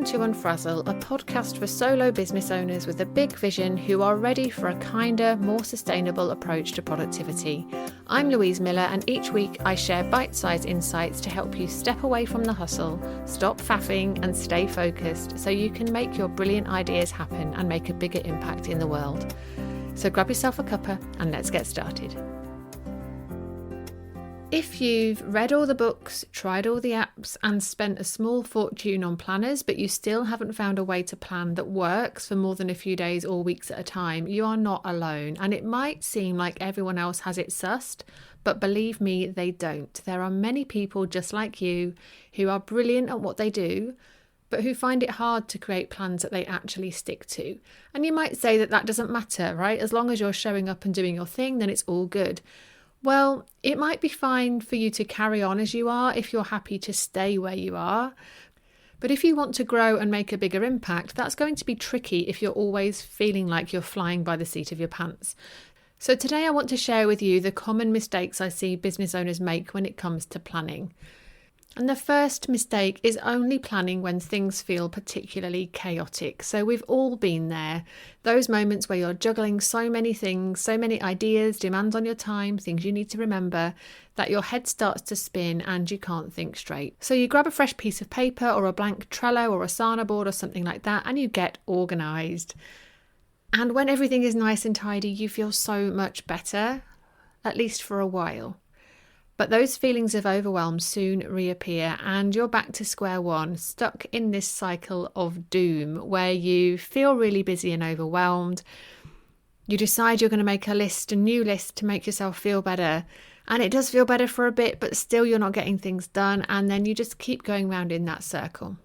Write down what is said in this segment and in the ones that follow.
Welcome to Unfrazzle, a podcast for solo business owners with a big vision who are ready for a kinder, more sustainable approach to productivity. I'm Louise Miller, and each week I share bite-sized insights to help you step away from the hustle, stop faffing and stay focused so you can make your brilliant ideas happen and make a bigger impact in the world. So grab yourself a cuppa and let's get started. If you've read all the books, tried all the apps and spent a small fortune on planners, but you still haven't found a way to plan that works for more than a few days or weeks at a time, you are not alone. And it might seem like everyone else has it sussed, but believe me, they don't. There are many people just like you who are brilliant at what they do, but who find it hard to create plans that they actually stick to. And you might say that that doesn't matter, right? As long as you're showing up and doing your thing, then it's all good. Well, it might be fine for you to carry on as you are if you're happy to stay where you are. But if you want to grow and make a bigger impact, that's going to be tricky if you're always feeling like you're flying by the seat of your pants. So today I want to share with you the common mistakes I see business owners make when it comes to planning. And the first mistake is only planning when things feel particularly chaotic. So we've all been there. Those moments where you're juggling so many things, so many ideas, demands on your time, things you need to remember, that your head starts to spin and you can't think straight. So you grab a fresh piece of paper or a blank Trello or Asana board or something like that and you get organised. And when everything is nice and tidy, you feel so much better, at least for a while. But those feelings of overwhelm soon reappear and you're back to square one, stuck in this cycle of doom where you feel really busy and overwhelmed. You decide you're going to make a new list to make yourself feel better. And it does feel better for a bit, but still you're not getting things done. And then you just keep going round in that circle.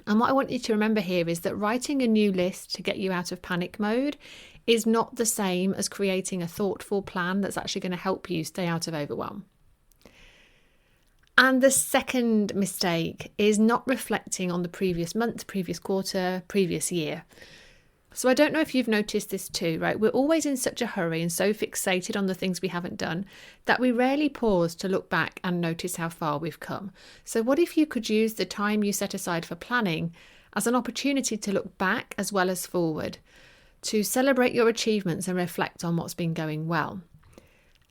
And what I want you to remember here is that writing a new list to get you out of panic mode is not the same as creating a thoughtful plan that's actually going to help you stay out of overwhelm. And the second mistake is not reflecting on the previous month, previous quarter, previous year. So I don't know if you've noticed this too, right? We're always in such a hurry and so fixated on the things we haven't done that we rarely pause to look back and notice how far we've come. So what if you could use the time you set aside for planning as an opportunity to look back as well as forward, to celebrate your achievements and reflect on what's been going well?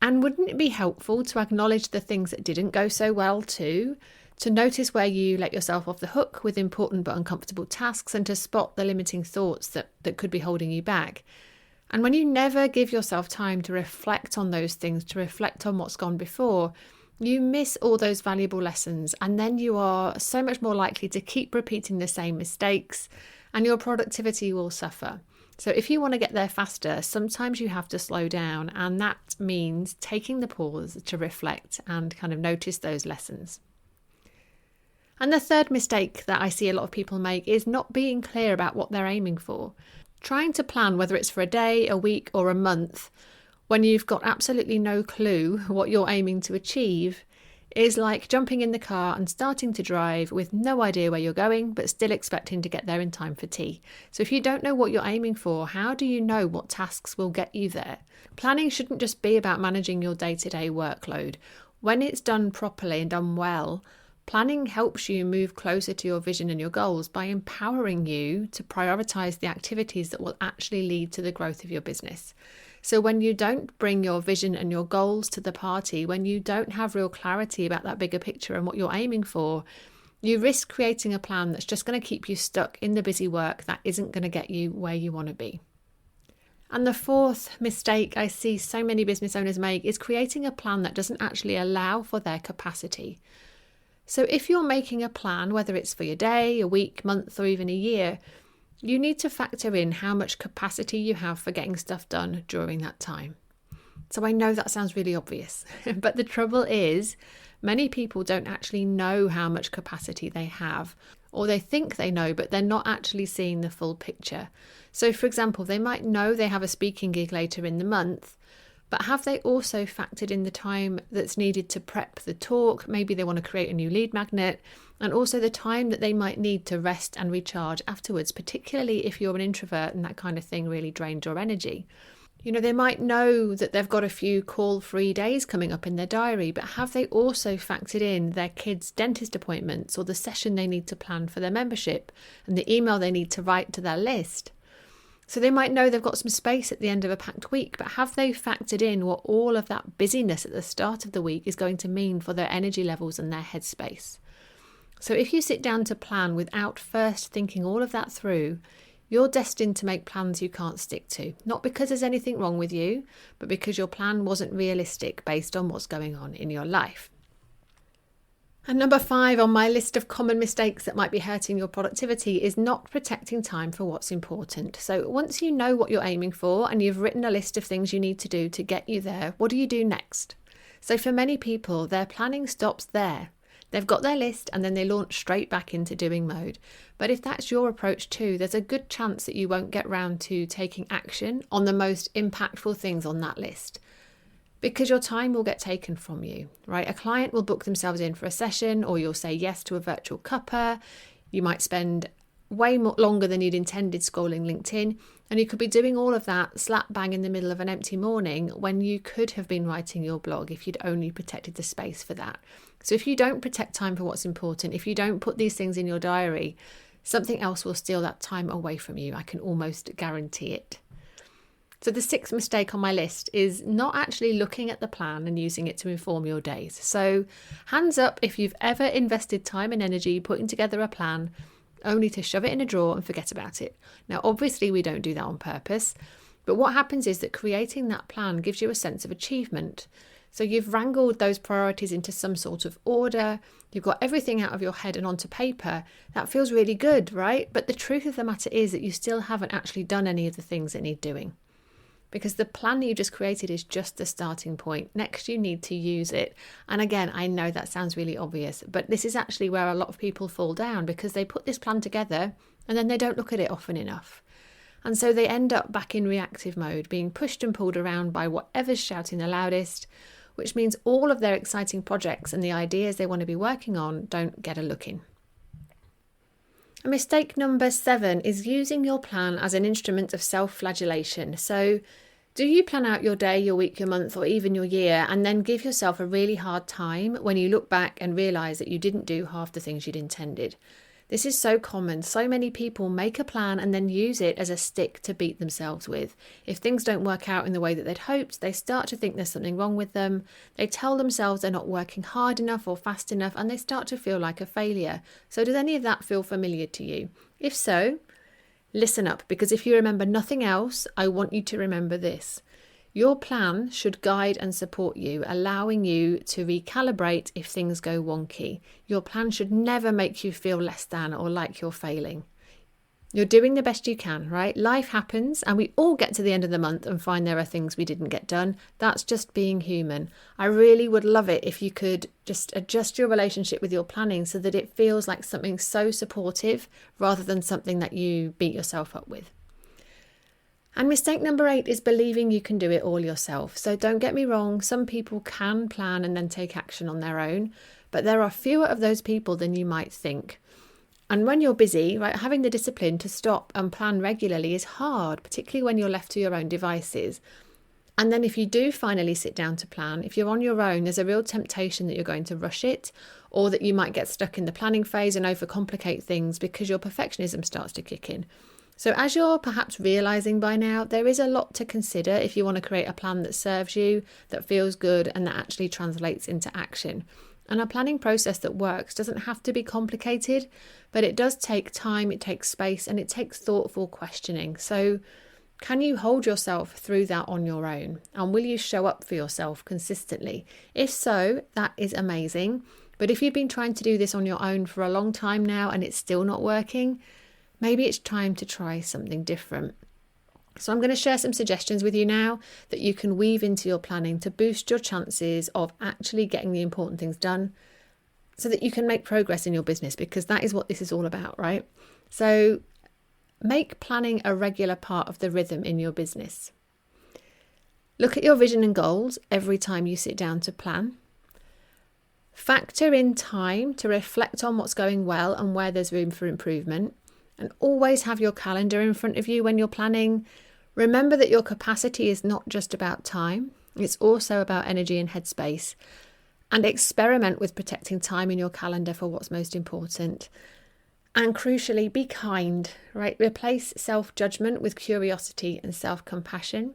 And wouldn't it be helpful to acknowledge the things that didn't go so well too, to notice where you let yourself off the hook with important but uncomfortable tasks and to spot the limiting thoughts that could be holding you back? And when you never give yourself time to reflect on those things, to reflect on what's gone before, you miss all those valuable lessons and then you are so much more likely to keep repeating the same mistakes and your productivity will suffer. So if you want to get there faster, sometimes you have to slow down, and that means taking the pause to reflect and kind of notice those lessons. And the third mistake that I see a lot of people make is not being clear about what they're aiming for. Trying to plan whether it's for a day, a week or a month when you've got absolutely no clue what you're aiming to achieve is like jumping in the car and starting to drive with no idea where you're going, but still expecting to get there in time for tea. So if you don't know what you're aiming for, how do you know what tasks will get you there? Planning shouldn't just be about managing your day-to-day workload. When it's done properly and done well, planning helps you move closer to your vision and your goals by empowering you to prioritize the activities that will actually lead to the growth of your business. So when you don't bring your vision and your goals to the party, when you don't have real clarity about that bigger picture and what you're aiming for, you risk creating a plan that's just going to keep you stuck in the busy work that isn't going to get you where you want to be. And the fourth mistake I see so many business owners make is creating a plan that doesn't actually allow for their capacity. So if you're making a plan, whether it's for your day, a week, month, or even a year, you need to factor in how much capacity you have for getting stuff done during that time. So I know that sounds really obvious, but the trouble is many people don't actually know how much capacity they have, or they think they know, but they're not actually seeing the full picture. So for example, they might know they have a speaking gig later in the month, but have they also factored in the time that's needed to prep the talk? Maybe they want to create a new lead magnet, and also the time that they might need to rest and recharge afterwards, particularly if you're an introvert and that kind of thing really drains your energy. They might know that they've got a few call-free days coming up in their diary, but have they also factored in their kids' dentist appointments or the session they need to plan for their membership and the email they need to write to their list? So they might know they've got some space at the end of a packed week, but have they factored in what all of that busyness at the start of the week is going to mean for their energy levels and their headspace? So if you sit down to plan without first thinking all of that through, you're destined to make plans you can't stick to. Not because there's anything wrong with you, but because your plan wasn't realistic based on what's going on in your life. And number 5 on my list of common mistakes that might be hurting your productivity is not protecting time for what's important. So once you know what you're aiming for and you've written a list of things you need to do to get you there, what do you do next? So for many people, their planning stops there. They've got their list and then they launch straight back into doing mode. But if that's your approach too, there's a good chance that you won't get round to taking action on the most impactful things on that list, because your time will get taken from you, right? A client will book themselves in for a session, or you'll say yes to a virtual cuppa. You might spend way more longer than you'd intended scrolling LinkedIn, and you could be doing all of that slap bang in the middle of an empty morning when you could have been writing your blog if you'd only protected the space for that. So if you don't protect time for what's important, if you don't put these things in your diary, something else will steal that time away from you. I can almost guarantee it. So the 6th mistake on my list is not actually looking at the plan and using it to inform your days. So hands up if you've ever invested time and energy putting together a plan only to shove it in a drawer and forget about it. Now, obviously, we don't do that on purpose, but what happens is that creating that plan gives you a sense of achievement. So you've wrangled those priorities into some sort of order. You've got everything out of your head and onto paper. That feels really good, right? But the truth of the matter is that you still haven't actually done any of the things that need doing, because the plan that you just created is just the starting point. Next, you need to use it. And again, I know that sounds really obvious, but this is actually where a lot of people fall down, because they put this plan together and then they don't look at it often enough. And so they end up back in reactive mode, being pushed and pulled around by whatever's shouting the loudest, which means all of their exciting projects and the ideas they want to be working on don't get a look in. Mistake number 7 is using your plan as an instrument of self-flagellation. So do you plan out your day, your week, your month, or even your year, and then give yourself a really hard time when you look back and realise that you didn't do half the things you'd intended? This is so common. So many people make a plan and then use it as a stick to beat themselves with. If things don't work out in the way that they'd hoped, they start to think there's something wrong with them. They tell themselves they're not working hard enough or fast enough, and they start to feel like a failure. So does any of that feel familiar to you? If so, listen up, because if you remember nothing else, I want you to remember this. Your plan should guide and support you, allowing you to recalibrate if things go wonky. Your plan should never make you feel less than or like you're failing. You're doing the best you can, right? Life happens and we all get to the end of the month and find there are things we didn't get done. That's just being human. I really would love it if you could just adjust your relationship with your planning so that it feels like something so supportive rather than something that you beat yourself up with. And mistake number 8 is believing you can do it all yourself. So don't get me wrong, some people can plan and then take action on their own, but there are fewer of those people than you might think. And when you're busy, right, having the discipline to stop and plan regularly is hard, particularly when you're left to your own devices. And then if you do finally sit down to plan, if you're on your own, there's a real temptation that you're going to rush it, or that you might get stuck in the planning phase and overcomplicate things because your perfectionism starts to kick in. So as you're perhaps realising by now, there is a lot to consider if you want to create a plan that serves you, that feels good, and that actually translates into action. And a planning process that works doesn't have to be complicated, but it does take time, it takes space, and it takes thoughtful questioning. So can you hold yourself through that on your own? And will you show up for yourself consistently? If so, that is amazing. But if you've been trying to do this on your own for a long time now and it's still not working, maybe it's time to try something different. So I'm going to share some suggestions with you now that you can weave into your planning to boost your chances of actually getting the important things done so that you can make progress in your business, because that is what this is all about, right? So make planning a regular part of the rhythm in your business. Look at your vision and goals every time you sit down to plan. Factor in time to reflect on what's going well and where there's room for improvement. And always have your calendar in front of you when you're planning. Remember that your capacity is not just about time, it's also about energy and headspace. And experiment with protecting time in your calendar for what's most important. And crucially, be kind, right? Replace self-judgment with curiosity and self-compassion.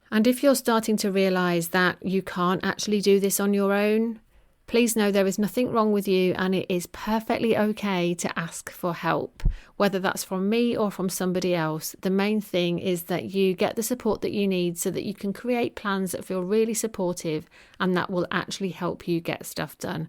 And if you're starting to realise that you can't actually do this on your own, please know there is nothing wrong with you, and it is perfectly okay to ask for help, whether that's from me or from somebody else. The main thing is that you get the support that you need so that you can create plans that feel really supportive and that will actually help you get stuff done.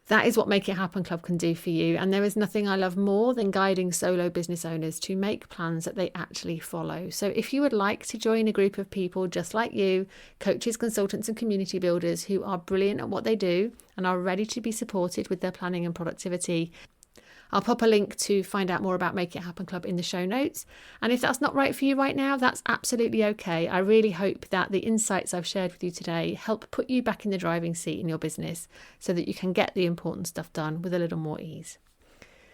That is what Make It Happen Club can do for you. And there is nothing I love more than guiding solo business owners to make plans that they actually follow. So if you would like to join a group of people just like you, coaches, consultants and community builders who are brilliant at what they do and are ready to be supported with their planning and productivity, I'll pop a link to find out more about Make It Happen Club in the show notes. And if that's not right for you right now, that's absolutely okay. I really hope that the insights I've shared with you today help put you back in the driving seat in your business so that you can get the important stuff done with a little more ease.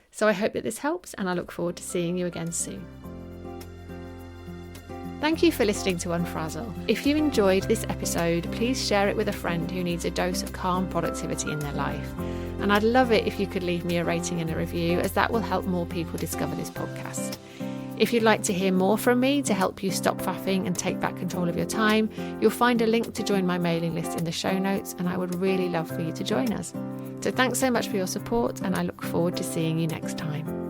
So I hope that this helps, and I look forward to seeing you again soon. Thank you for listening to Unfrazzle. If you enjoyed this episode, please share it with a friend who needs a dose of calm productivity in their life. And I'd love it if you could leave me a rating and a review, as that will help more people discover this podcast. If you'd like to hear more from me to help you stop faffing and take back control of your time, you'll find a link to join my mailing list in the show notes, and I would really love for you to join us. So thanks so much for your support, and I look forward to seeing you next time.